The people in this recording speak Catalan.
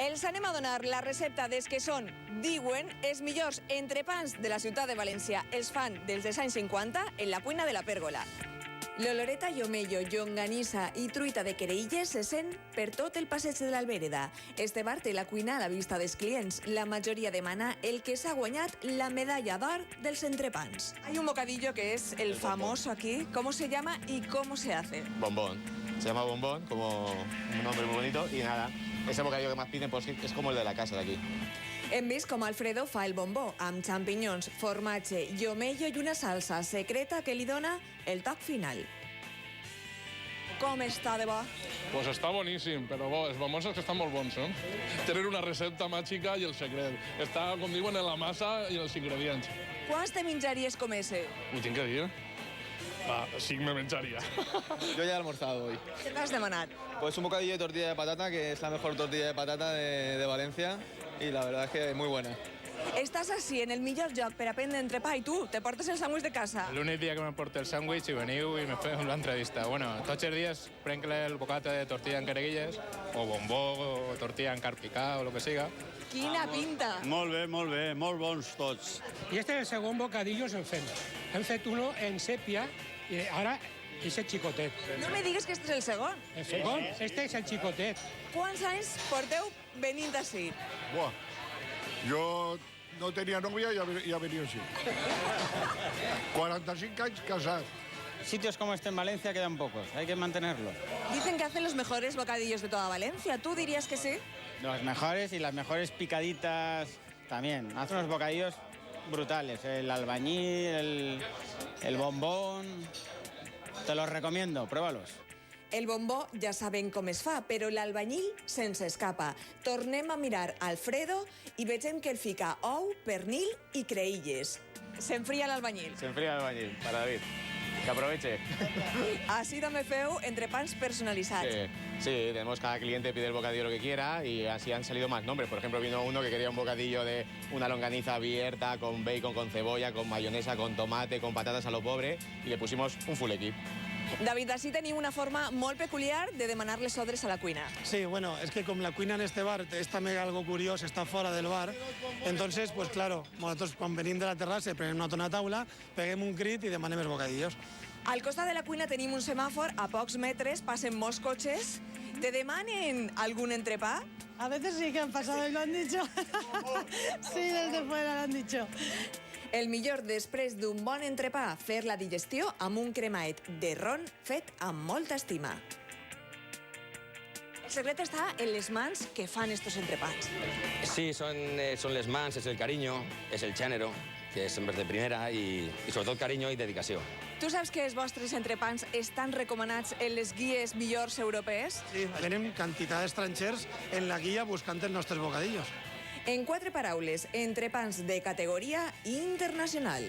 Els anem a donar la recepta des que són, diuen, els millors entrepans de la ciutat de València. Els fan des dels anys 50 en la cuina de la Pèrgola. L'oloreta llomello, llonganissa i truita de querelles se sent per tot el passeig de l'Albèreda. Este bar té la cuina a la vista dels clients. La majoria demana el que s'ha guanyat la medalla d'or dels entrepans. Hay un bocadillo que es el famoso aquí. ¿Cómo se llama y cómo se hace? Bombón. Se llama bombón, como un nombre muy bonito, y nada. Ese bocadillo que más piden pues, es como el de la casa de aquí. Hem vist com Alfredo fa el bombó, amb xampinyons, formatge, llomello i una salsa secreta que li dona el toc final. Com està de bo? Pues està boníssim, però bo, els bombons que estan molt bons, no? Tenen una recepta màgica i el secret. Està, com diuen, en la massa i els ingredients. Quants te menjaries com ese? Ho tinc que dir? Va, 5 me menjaria. Yo ya he almorzado hoy. Què t'has demanat? Pues un bocadillo de tortilla de patata, que es la mejor tortilla de patata de Valencia, y la verdad es que muy buena. Estàs així, en el millor lloc per aprendre entrepà, i tu te portes el sàndwich de casa. L'únic dia que m'emporto el sàndwich i veniu i me fem l'entrevista. Bueno, tots els dies prenc el bocata de tortilla en querelles, o bombó, o tortilla en carn picada, o el que siga. Quina pinta! Molt bé, molt bons tots. Y este es el segon bocadillo que fem. Hem fet uno en sepia y ahora ese chicotet. No me digues que este és el segon. El segon, este es el chicotet. Quants anys porteu venint així? Buah, yo no tenía novia y ha venido así. 45 años casado. Sitios como este en Valencia quedan pocos, hay que mantenerlos. Dicen que hacen los mejores bocadillos de toda Valencia. ¿Tú dirías que sí? Los mejores y las mejores picaditas también. Hacen unos bocadillos brutales. El albañil, el bombón. Te los recomiendo, pruébalos. El bombó ja sabem com es fa, però l'albanyil se'ns escapa. Tornem a mirar Alfredo i vegem que el fica ou, pernil i creïlles. S'enfria l'albanyil. Se enfría el albañil, para David. Que aproveche. Així també feu entrepans personalitzats. Sí, tenemos cada cliente pide el bocadillo lo que quiera y así han salido más nombres. Por ejemplo, vino uno que quería un bocadillo de una longaniza abierta, con bacon, con cebolla, con mayonesa, con tomate, con patatas a lo pobre y le pusimos un full equip. David, així teniu una forma molt peculiar de demanar les ordres a la cuina. Sí, bueno, es que como la cuina en este bar es también algo curioso, está fuera del bar, entonces, pues claro, nosotros quan venim de la terrassa prenem una tona taula, peguem un crit i demanem els bocadillos. Al costat de la cuina tenim un semàfor, a pocs metres passen molts cotxes. ¿Te demanen algún entrepà? A veces sí que han pasado y lo han dicho. Sí, desde fuera lo han dicho. El millor després d'un bon entrepà, fer la digestió amb un cremaet de ron fet amb molta estima. El secret està en les mans que fan estos entrepans. Sí, son les mans, es el cariño, es el género, que es de primera y sobretot cariño i dedicació. Tu saps que els vostres entrepans estan recomanats en les guies millors europees? Sí, venen quantitat d'estrangers en la guia buscant els nostres bocadillos. En 4 paraules, entrepans de categoria internacional.